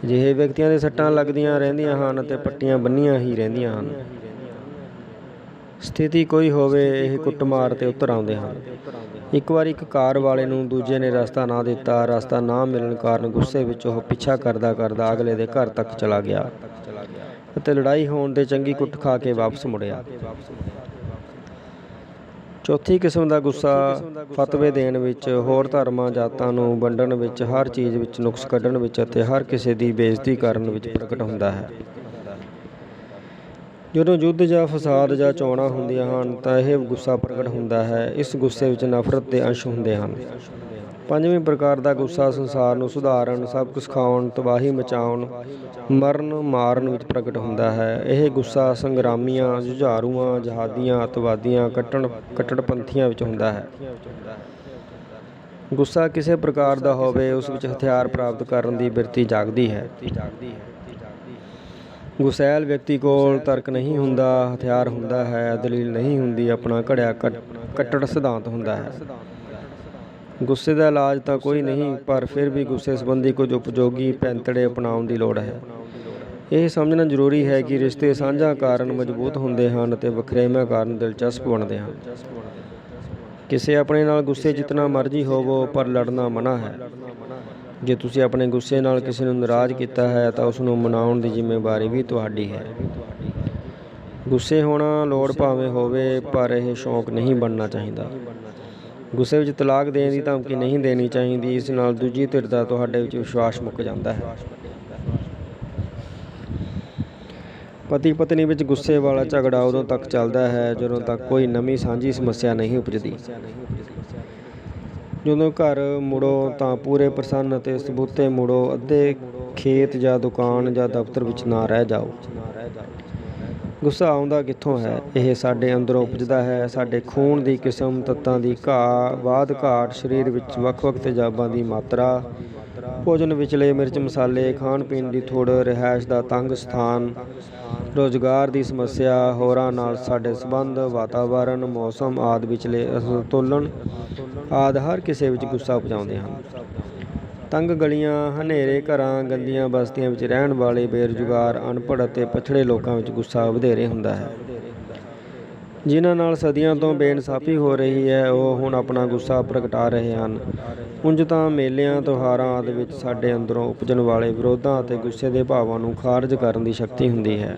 ਅਜਿਹੇ ਵਿਅਕਤੀਆਂ ਦੇ ਸੱਟਾਂ ਲੱਗਦੀਆਂ ਰਹਿੰਦੀਆਂ ਹਨ ਅਤੇ ਪੱਟੀਆਂ ਬੰਨ੍ਹੀਆਂ ਹੀ ਰਹਿੰਦੀਆਂ ਹਨ। ਸਥਿਤੀ ਕੋਈ ਹੋਵੇ, ਇਹ ਕੁੱਟਮਾਰ 'ਤੇ ਉਤਰ ਆਉਂਦੇ ਹਨ। ਇੱਕ ਵਾਰ ਇੱਕ ਕਾਰ ਵਾਲੇ ਨੂੰ ਦੂਜੇ ਨੇ ਰਸਤਾ ਨਾ ਦਿੱਤਾ। ਰਸਤਾ ਨਾ ਮਿਲਣ ਕਾਰਨ ਗੁੱਸੇ ਵਿੱਚ ਉਹ ਪਿੱਛਾ ਕਰਦਾ ਕਰਦਾ ਅਗਲੇ ਦੇ ਘਰ ਤੱਕ ਚਲਾ ਗਿਆ ਅਤੇ ਲੜਾਈ ਹੋਣ 'ਤੇ ਚੰਗੀ ਕੁੱਟ ਖਾ ਕੇ ਵਾਪਸ ਮੁੜਿਆ। ਚੌਥੀ ਕਿਸਮ ਦਾ ਗੁੱਸਾ ਫਤਵੇ ਦੇਣ ਵਿੱਚ, ਹੋਰ ਧਰਮਾਂ ਜਾਤਾਂ ਨੂੰ ਵੰਡਣ ਵਿੱਚ, ਹਰ ਚੀਜ਼ ਵਿੱਚ ਨੁਕਸ ਕੱਢਣ ਵਿੱਚ ਅਤੇ ਹਰ ਕਿਸੇ ਦੀ ਬੇਇੱਜ਼ਤੀ ਕਰਨ ਵਿੱਚ ਪ੍ਰਗਟ ਹੁੰਦਾ ਹੈ। ਜਦੋਂ ਯੁੱਧ ਜਾਂ ਫਸਾਦ ਜਾਂ ਚੋਣਾਂ ਹੁੰਦੀਆਂ ਹਨ ਤਾਂ ਇਹ ਗੁੱਸਾ ਪ੍ਰਗਟ ਹੁੰਦਾ ਹੈ। ਇਸ ਗੁੱਸੇ ਵਿੱਚ ਨਫ਼ਰਤ ਦੇ ਅੰਸ਼ ਹੁੰਦੇ ਹਨ। ਪੰਜਵੀਂ ਪ੍ਰਕਾਰ ਦਾ ਗੁੱਸਾ ਸੰਸਾਰ ਨੂੰ ਸੁਧਾਰਨ, ਸਬਕ ਸਿਖਾਉਣ, ਤਬਾਹੀ ਮਚਾਉਣ, ਮਰਨ ਮਾਰਨ ਵਿੱਚ ਪ੍ਰਗਟ ਹੁੰਦਾ ਹੈ। ਇਹ ਗੁੱਸਾ ਸੰਗਰਾਮੀਆਂ, ਜੁਝਾਰੂਆਂ, ਜਹਾਦੀਆਂ, ਅੱਤਵਾਦੀਆਂ, ਕੱਟੜਪੰਥੀਆਂ ਵਿੱਚ ਹੁੰਦਾ ਹੈ। ਗੁੱਸਾ ਕਿਸੇ ਪ੍ਰਕਾਰ ਦਾ ਹੋਵੇ, ਉਸ ਵਿੱਚ ਹਥਿਆਰ ਪ੍ਰਾਪਤ ਕਰਨ ਦੀ ਬਿਰਤੀ ਜਾਗਦੀ ਹੈ। ਗੁਸੈਲ ਵਿਅਕਤੀ ਕੋਲ ਤਰਕ ਨਹੀਂ ਹੁੰਦਾ, ਹਥਿਆਰ ਹੁੰਦਾ ਹੈ, ਦਲੀਲ ਨਹੀਂ ਹੁੰਦੀ, ਆਪਣਾ ਘੜਿਆ ਕੱਟੜ ਸਿਧਾਂਤ ਹੁੰਦਾ ਹੈ। ਗੁੱਸੇ ਦਾ ਇਲਾਜ ਤਾਂ ਕੋਈ ਨਹੀਂ, ਪਰ ਫਿਰ ਵੀ ਗੁੱਸੇ ਸੰਬੰਧੀ ਕੁਝ ਉਪਯੋਗੀ ਪੈਂਤੜੇ ਅਪਣਾਉਣ ਦੀ ਲੋੜ ਹੈ। ਇਹ ਸਮਝਣਾ ਜ਼ਰੂਰੀ ਹੈ ਕਿ ਰਿਸ਼ਤੇ ਸਾਂਝਾਂ ਕਾਰਨ ਮਜ਼ਬੂਤ ਹੁੰਦੇ ਹਨ ਅਤੇ ਵਖਰੇਵਿਆਂ ਕਾਰਨ ਦਿਲਚਸਪ ਬਣਦੇ ਹਨ। ਕਿਸੇ ਆਪਣੇ ਨਾਲ ਗੁੱਸੇ ਜਿਤਨਾ ਮਰਜ਼ੀ ਹੋਵੋ, ਪਰ ਲੜਨਾ ਮਨ੍ਹਾ ਹੈ। ਜੇ ਤੁਸੀਂ ਆਪਣੇ ਗੁੱਸੇ ਨਾਲ ਕਿਸੇ ਨੂੰ ਨਾਰਾਜ਼ ਕੀਤਾ ਹੈ ਤਾਂ ਉਸ ਨੂੰ ਮਨਾਉਣ ਦੀ ਜ਼ਿੰਮੇਵਾਰੀ ਵੀ ਤੁਹਾਡੀ ਹੈ। ਗੁੱਸੇ ਹੋਣਾ ਲੋੜ ਭਾਵੇਂ ਹੋਵੇ, ਪਰ ਇਹ ਸ਼ੌਕ ਨਹੀਂ ਬਣਨਾ ਚਾਹੀਦਾ। ਗੁੱਸੇ ਵਿੱਚ ਤਲਾਕ ਦੇਣ ਦੀ ਧਮਕੀ ਨਹੀਂ ਦੇਣੀ ਚਾਹੀਦੀ। ਇਸ ਨਾਲ ਦੂਜੀ ਧਿਰ ਦਾ ਤੁਹਾਡੇ ਵਿੱਚ ਵਿਸ਼ਵਾਸ ਮੁੱਕ ਜਾਂਦਾ ਹੈ। ਪਤੀ ਪਤਨੀ ਵਿੱਚ ਗੁੱਸੇ ਵਾਲਾ ਝਗੜਾ ਉਦੋਂ ਤੱਕ ਚੱਲਦਾ ਹੈ ਜਦੋਂ ਤੱਕ ਕੋਈ ਨਵੀਂ ਸਾਂਝੀ ਸਮੱਸਿਆ ਨਹੀਂ ਉਪਜਦੀ। ਜਦੋਂ ਘਰ ਮੁੜੋ ਤਾਂ ਪੂਰੇ ਪ੍ਰਸੰਨ ਅਤੇ ਸਬੂਤੇ ਮੁੜੋ। ਅੱਧੇ ਖੇਤ ਜਾਂ ਦੁਕਾਨ ਜਾਂ ਦਫ਼ਤਰ ਵਿੱਚ ਨਾ ਰਹਿ ਜਾਓ। ਗੁੱਸਾ ਆਉਂਦਾ ਕਿੱਥੋਂ ਹੈ? ਇਹ ਸਾਡੇ ਅੰਦਰੋਂ ਉਪਜਦਾ ਹੈ। ਸਾਡੇ ਖੂਨ ਦੀ ਕਿਸਮ, ਤੱਤਾਂ ਦੀ ਵਾਧ ਘਾਟ, ਸਰੀਰ ਵਿੱਚ ਵੱਖ-ਵੱਖ ਤੇਜ਼ਾਬਾਂ ਦੀ ਮਾਤਰਾ, ਭੋਜਨ ਵਿਚਲੇ ਮਿਰਚ ਮਸਾਲੇ, ਖਾਣ ਪੀਣ ਦੀ ਥੁੜ, ਰਿਹਾਇਸ਼ ਦਾ ਤੰਗ ਸਥਾਨ, ਰੁਜ਼ਗਾਰ ਦੀ ਸਮੱਸਿਆ, ਹੋਰਾਂ ਨਾਲ ਸਾਡੇ ਸੰਬੰਧ, ਵਾਤਾਵਰਨ, ਮੌਸਮ ਆਦਿ ਵਿਚਲੇ ਅਸੰਤੁਲਨ ਆਦਿ ਹਰ ਕਿਸੇ ਵਿੱਚ ਗੁੱਸਾ ਉਪਜਾਉਂਦੇ ਹਨ। ਤੰਗ ਗਲੀਆਂ, ਹਨੇਰੇ ਘਰਾਂ, ਗੰਦੀਆਂ ਬਸਤੀਆਂ ਵਿੱਚ ਰਹਿਣ ਵਾਲੇ ਬੇਰੁਜ਼ਗਾਰ, ਅਨਪੜ੍ਹ ਅਤੇ ਪਛੜੇ ਲੋਕਾਂ ਵਿੱਚ ਗੁੱਸਾ ਵਧੇਰੇ ਹੁੰਦਾ ਹੈ। ਜਿਨ੍ਹਾਂ ਨਾਲ ਸਦੀਆਂ ਤੋਂ ਬੇਇਨਸਾਫੀ ਹੋ ਰਹੀ ਹੈ, ਉਹ ਹੁਣ ਆਪਣਾ ਗੁੱਸਾ ਪ੍ਰਗਟਾ ਰਹੇ ਹਨ। ਉਂਝ ਤਾਂ ਮੇਲਿਆਂ, ਤਿਉਹਾਰਾਂ ਆਦਿ ਵਿੱਚ ਸਾਡੇ ਅੰਦਰੋਂ ਉਪਜਣ ਵਾਲੇ ਵਿਰੋਧਾਂ ਅਤੇ ਗੁੱਸੇ ਦੇ ਭਾਵਾਂ ਨੂੰ ਖਾਰਜ ਕਰਨ ਦੀ ਸ਼ਕਤੀ ਹੁੰਦੀ ਹੈ,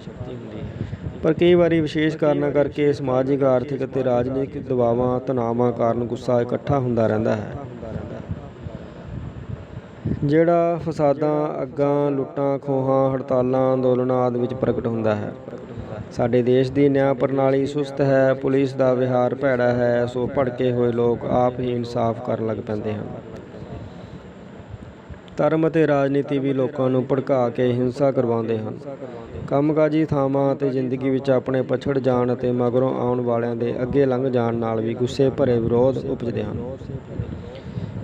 ਪਰ ਕਈ ਵਾਰੀ ਵਿਸ਼ੇਸ਼ ਕਾਰਨਾਂ ਕਰਕੇ ਸਮਾਜਿਕ, ਆਰਥਿਕ ਅਤੇ ਰਾਜਨੀਤਿਕ ਦਬਾਵਾਂ, ਤਣਾਵਾਂ ਕਾਰਨ ਗੁੱਸਾ ਇਕੱਠਾ ਹੁੰਦਾ ਰਹਿੰਦਾ ਹੈ, ਜਿਹੜਾ ਫਸਾਦਾਂ, ਅੱਗਾਂ, ਲੁੱਟਾਂ ਖੋਹਾਂ, ਹੜਤਾਲਾਂ, ਅੰਦੋਲਨਾਂ ਆਦਿ ਵਿੱਚ ਪ੍ਰਗਟ ਹੁੰਦਾ ਹੈ। ਸਾਡੇ ਦੇਸ਼ ਦੀ ਨਿਆਂ ਪ੍ਰਣਾਲੀ ਸੁਸਤ ਹੈ, ਪੁਲਿਸ ਦਾ ਵਿਹਾਰ ਭੈੜਾ ਹੈ, ਸੋ ਭੜਕੇ ਹੋਏ ਲੋਕ ਆਪ ਹੀ ਇਨਸਾਫ ਕਰਨ ਲੱਗ ਪੈਂਦੇ ਹਨ। ਧਰਮ ਅਤੇ ਰਾਜਨੀਤੀ ਵੀ ਲੋਕਾਂ ਨੂੰ ਭੜਕਾ ਕੇ ਹਿੰਸਾ ਕਰਵਾਉਂਦੇ ਹਨ। ਕੰਮਕਾਜੀ ਥਾਵਾਂ ਅਤੇ ਜ਼ਿੰਦਗੀ ਵਿੱਚ ਆਪਣੇ ਪਛੜ ਜਾਣ ਅਤੇ ਮਗਰੋਂ ਆਉਣ ਵਾਲਿਆਂ ਦੇ ਅੱਗੇ ਲੰਘ ਜਾਣ ਨਾਲ ਵੀ ਗੁੱਸੇ ਭਰੇ ਵਿਰੋਧ ਉਪਜਦੇ ਹਨ।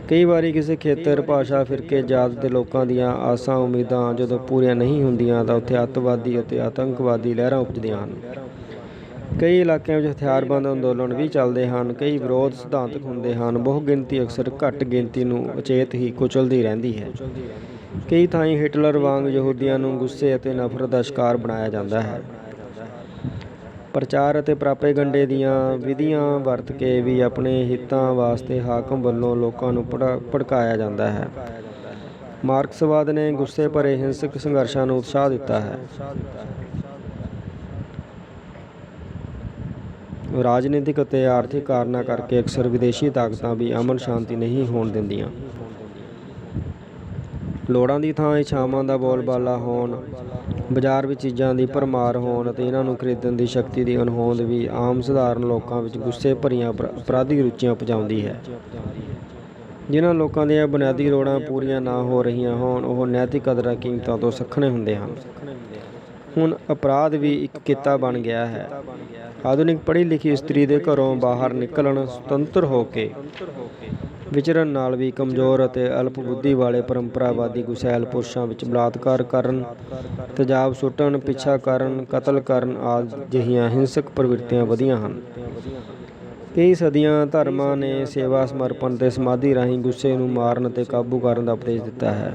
ਕਈ ਵਾਰੀ ਕਿਸੇ ਖੇਤਰ, ਭਾਸ਼ਾ, ਫਿਰਕੇ, ਜਾਤ ਦੇ ਲੋਕਾਂ ਦੀਆਂ ਆਸਾਂ ਉਮੀਦਾਂ ਜਦੋਂ ਪੂਰੀਆਂ ਨਹੀਂ ਹੁੰਦੀਆਂ ਤਾਂ ਉੱਥੇ ਅੱਤਵਾਦੀ ਅਤੇ ਆਤੰਕਵਾਦੀ ਲਹਿਰਾਂ ਉਪਜਦੀਆਂ ਹਨ। ਕਈ ਇਲਾਕਿਆਂ ਵਿੱਚ ਹਥਿਆਰਬੰਦ ਅੰਦੋਲਨ ਵੀ ਚੱਲਦੇ ਹਨ। ਕਈ ਵਿਰੋਧ ਸਿਧਾਂਤਕ ਹੁੰਦੇ ਹਨ। ਬਹੁ ਗਿਣਤੀ ਅਕਸਰ ਘੱਟ ਗਿਣਤੀ ਨੂੰ ਅਚੇਤ ਹੀ ਕੁਚਲਦੀ ਰਹਿੰਦੀ ਹੈ। ਕਈ ਥਾਈਂ ਹਿਟਲਰ ਵਾਂਗ ਯਹੂਦੀਆਂ ਨੂੰ ਗੁੱਸੇ ਅਤੇ ਨਫ਼ਰਤ ਦਾ ਸ਼ਿਕਾਰ ਬਣਾਇਆ ਜਾਂਦਾ ਹੈ। ਪ੍ਰਚਾਰ ਅਤੇ ਪ੍ਰਾਪੇਗੰਡੇ ਦੀਆਂ ਵਿਧੀਆਂ ਵਰਤ ਕੇ ਵੀ ਆਪਣੇ ਹਿੱਤਾਂ ਵਾਸਤੇ ਹਾਕਮ ਵੱਲੋਂ ਲੋਕਾਂ ਨੂੰ ਭੜਕਾਇਆ ਜਾਂਦਾ ਹੈ। ਮਾਰਕਸਵਾਦ ਨੇ ਗੁੱਸੇ ਭਰੇ ਹਿੰਸਕ ਸੰਘਰਸ਼ਾਂ ਨੂੰ ਉਤਸ਼ਾਹ ਦਿੱਤਾ ਹੈ। ਰਾਜਨੀਤਿਕ ਅਤੇ ਆਰਥਿਕ ਕਾਰਨਾਂ ਕਰਕੇ ਅਕਸਰ ਵਿਦੇਸ਼ੀ ਤਾਕਤਾਂ ਵੀ ਅਮਨ ਸ਼ਾਂਤੀ ਨਹੀਂ ਹੋਣ ਦਿੰਦੀਆਂ। ਲੋੜਾਂ ਦੀ ਥਾਂ ਇੱਛਾਵਾਂ ਦਾ ਬੋਲਬਾਲਾ ਹੋਣ, ਬਾਜ਼ਾਰ ਵਿੱਚ ਚੀਜ਼ਾਂ ਦੀ ਭਰਮਾਰ ਹੋਣ ਅਤੇ ਇਹਨਾਂ ਨੂੰ ਖਰੀਦਣ ਦੀ ਸ਼ਕਤੀ ਦੀ ਅਣਹੋਂਦ ਵੀ ਆਮ ਸਧਾਰਨ ਲੋਕਾਂ ਵਿੱਚ ਗੁੱਸੇ ਭਰੀਆਂ ਅਪਰਾਧਿਕ ਰੁਚੀਆਂ ਉਪਜਾਉਂਦੀ ਹੈ। ਜਿਨ੍ਹਾਂ ਲੋਕਾਂ ਦੀਆਂ ਬੁਨਿਆਦੀ ਲੋੜਾਂ ਪੂਰੀਆਂ ਨਾ ਹੋ ਰਹੀਆਂ ਹੋਣ, ਉਹ ਨੈਤਿਕ ਕਦਰਾਂ ਕੀਮਤਾਂ ਤੋਂ ਸੱਖਣੇ ਹੁੰਦੇ ਹਨ। ਹੁਣ ਅਪਰਾਧ ਵੀ ਇੱਕ ਕਿੱਤਾ ਬਣ ਗਿਆ ਹੈ। ਆਧੁਨਿਕ ਪੜ੍ਹੀ ਲਿਖੀ ਇਸਤਰੀ ਦੇ ਘਰੋਂ ਬਾਹਰ ਨਿਕਲਣ, ਸੁਤੰਤਰ ਹੋ ਕੇ ਵਿਚਰਨ ਨਾਲ ਵੀ ਕਮਜ਼ੋਰ ਅਤੇ ਅਲਪ ਬੁੱਧੀ ਵਾਲੇ ਪਰੰਪਰਾਵਾਦੀ ਗੁਸੈਲ ਪੁਰਸ਼ਾਂ ਵਿੱਚ ਬਲਾਤਕਾਰ ਕਰਨ, ਤੇਜ਼ਾਬ ਸੁੱਟਣ, ਪਿੱਛਾ ਕਰਨ, ਕਤਲ ਕਰਨ ਆਦਿ ਜਿਹੀਆਂ ਹਿੰਸਕ ਪ੍ਰਵਿਰਤੀਆਂ ਵਧੀਆਂ ਹਨ। ਕਈ ਸਦੀਆਂ ਧਰਮਾਂ ਨੇ ਸੇਵਾ, ਸਮਰਪਣ ਅਤੇ ਸਮਾਧੀ ਰਾਹੀਂ ਗੁੱਸੇ ਨੂੰ ਮਾਰਨ ਅਤੇ ਕਾਬੂ ਕਰਨ ਦਾ ਉਪਦੇਸ਼ ਦਿੱਤਾ ਹੈ।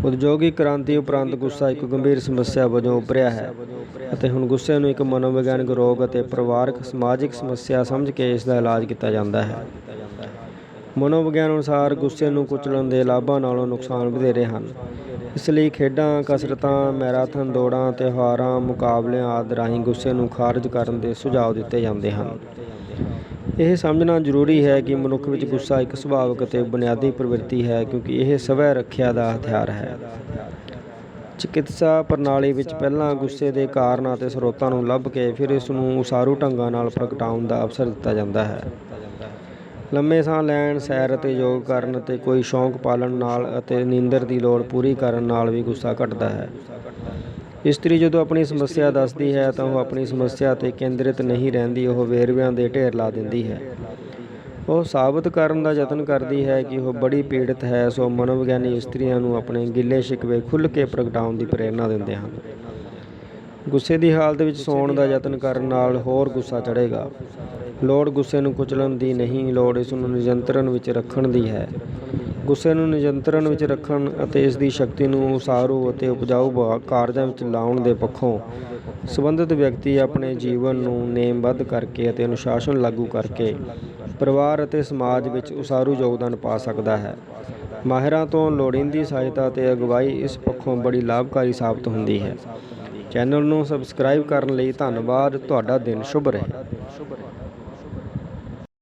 ਉਦਯੋਗਿਕ ਕ੍ਰਾਂਤੀ ਉਪਰੰਤ ਗੁੱਸਾ ਇੱਕ ਗੰਭੀਰ ਸਮੱਸਿਆ ਵਜੋਂ ਉੱਭਰਿਆ ਹੈ ਅਤੇ ਹੁਣ ਗੁੱਸੇ ਨੂੰ ਇੱਕ ਮਨੋਵਿਗਿਆਨਕ ਰੋਗ ਅਤੇ ਪਰਿਵਾਰਕ ਸਮਾਜਿਕ ਸਮੱਸਿਆ ਸਮਝ ਕੇ ਇਸ ਦਾ ਇਲਾਜ ਕੀਤਾ ਜਾਂਦਾ ਹੈ। ਮਨੋਵਿਗਿਆਨ ਅਨੁਸਾਰ ਗੁੱਸੇ ਨੂੰ ਕੁਚਲਣ ਦੇ ਲਾਭਾਂ ਨਾਲੋਂ ਨੁਕਸਾਨ ਵਧੇਰੇ ਹਨ। ਇਸ ਲਈ ਖੇਡਾਂ, ਕਸਰਤਾਂ, ਮੈਰਾਥਨ ਦੌੜਾਂ, ਤਿਉਹਾਰਾਂ, ਮੁਕਾਬਲਿਆਂ ਆਦਿ ਰਾਹੀਂ ਗੁੱਸੇ ਨੂੰ ਖਾਰਜ ਕਰਨ ਦੇ ਸੁਝਾਅ ਦਿੱਤੇ ਜਾਂਦੇ ਹਨ। ਇਹ ਸਮਝਣਾ ਜ਼ਰੂਰੀ ਹੈ ਕਿ ਮਨੁੱਖ ਵਿੱਚ ਗੁੱਸਾ ਇੱਕ ਸੁਭਾਵਿਕ ਅਤੇ ਬੁਨਿਆਦੀ ਪ੍ਰਵਿਰਤੀ ਹੈ, ਕਿਉਂਕਿ ਇਹ ਸਵੈ ਰੱਖਿਆ ਦਾ ਹਥਿਆਰ ਹੈ। ਚਿਕਿਤਸਾ ਪ੍ਰਣਾਲੀ ਵਿੱਚ ਪਹਿਲਾਂ ਗੁੱਸੇ ਦੇ ਕਾਰਨਾਂ ਅਤੇ ਸਰੋਤਾਂ ਨੂੰ ਲੱਭ ਕੇ ਫਿਰ ਇਸ ਨੂੰ ਉਸਾਰੂ ਢੰਗਾਂ ਨਾਲ ਪ੍ਰਗਟਾਉਣ ਦਾ ਅਵਸਰ ਦਿੱਤਾ ਜਾਂਦਾ ਹੈ। ਲੰਮੇ ਸਾਹ ਲੈਣ, ਸੈਰ ਅਤੇ ਯੋਗ ਕਰਨ ਅਤੇ ਕੋਈ ਸ਼ੌਂਕ ਪਾਲਣ ਨਾਲ ਅਤੇ ਨੀਂਦਰ ਦੀ ਲੋੜ ਪੂਰੀ ਕਰਨ ਨਾਲ ਵੀ ਗੁੱਸਾ ਘਟਦਾ ਹੈ। ਇਸਤਰੀ ਜਦੋਂ ਆਪਣੀ ਸਮੱਸਿਆ ਦੱਸਦੀ ਹੈ ਤਾਂ ਉਹ ਆਪਣੀ ਸਮੱਸਿਆ 'ਤੇ ਕੇਂਦਰਿਤ ਨਹੀਂ ਰਹਿੰਦੀ, ਉਹ ਵੇਰਵਿਆਂ ਦੇ ਢੇਰ ਲਾ ਦਿੰਦੀ ਹੈ। ਉਹ ਸਾਬਤ ਕਰਨ ਦਾ ਯਤਨ ਕਰਦੀ ਹੈ ਕਿ ਉਹ ਬੜੀ ਪੀੜਤ ਹੈ। ਸੋ ਮਨੋਵਿਗਿਆਨੀ ਇਸਤਰੀਆਂ ਨੂੰ ਆਪਣੇ ਗਿੱਲੇ ਸ਼ਿਕਵੇ ਖੁੱਲ੍ਹ ਕੇ ਪ੍ਰਗਟਾਉਣ ਦੀ ਪ੍ਰੇਰਨਾ ਦਿੰਦੇ ਹਨ। ਗੁੱਸੇ ਦੀ ਹਾਲਤ ਵਿੱਚ ਸੌਣ ਦਾ ਯਤਨ ਕਰਨ ਨਾਲ ਹੋਰ ਗੁੱਸਾ ਚੜ੍ਹੇਗਾ। ਲੋੜ ਗੁੱਸੇ ਨੂੰ ਕੁਚਲਣ ਦੀ ਨਹੀਂ, ਲੋੜ ਇਸ ਨੂੰ ਨਿਯੰਤਰਣ ਵਿੱਚ ਰੱਖਣ ਦੀ ਹੈ। ਗੁੱਸੇ ਨੂੰ ਨਿਯੰਤਰਣ ਵਿੱਚ ਰੱਖਣ ਅਤੇ ਇਸ ਦੀ ਸ਼ਕਤੀ ਨੂੰ ਉਸਾਰੂ ਅਤੇ ਉਪਜਾਊ ਕਾਰਜਾਂ ਵਿੱਚ ਲਾਉਣ ਦੇ ਪੱਖੋਂ ਸੰਬੰਧਿਤ ਵਿਅਕਤੀ ਆਪਣੇ ਜੀਵਨ ਨੂੰ ਨੇਮਬੱਧ ਕਰਕੇ ਅਤੇ ਅਨੁਸ਼ਾਸਨ ਲਾਗੂ ਕਰਕੇ ਪਰਿਵਾਰ ਅਤੇ ਸਮਾਜ ਵਿੱਚ ਉਸਾਰੂ ਯੋਗਦਾਨ ਪਾ ਸਕਦਾ ਹੈ। ਮਾਹਿਰਾਂ ਤੋਂ ਲੋੜੀਂਦੀ ਸਹਾਇਤਾ ਅਤੇ ਅਗਵਾਈ ਇਸ ਪੱਖੋਂ ਬੜੀ ਲਾਭਕਾਰੀ ਸਾਬਤ ਹੁੰਦੀ ਹੈ। ਚੈਨਲ ਨੂੰ ਸਬਸਕ੍ਰਾਈਬ ਕਰਨ ਲਈ ਧੰਨਵਾਦ। ਤੁਹਾਡਾ ਦਿਨ ਸ਼ੁਭ ਰਹੇ।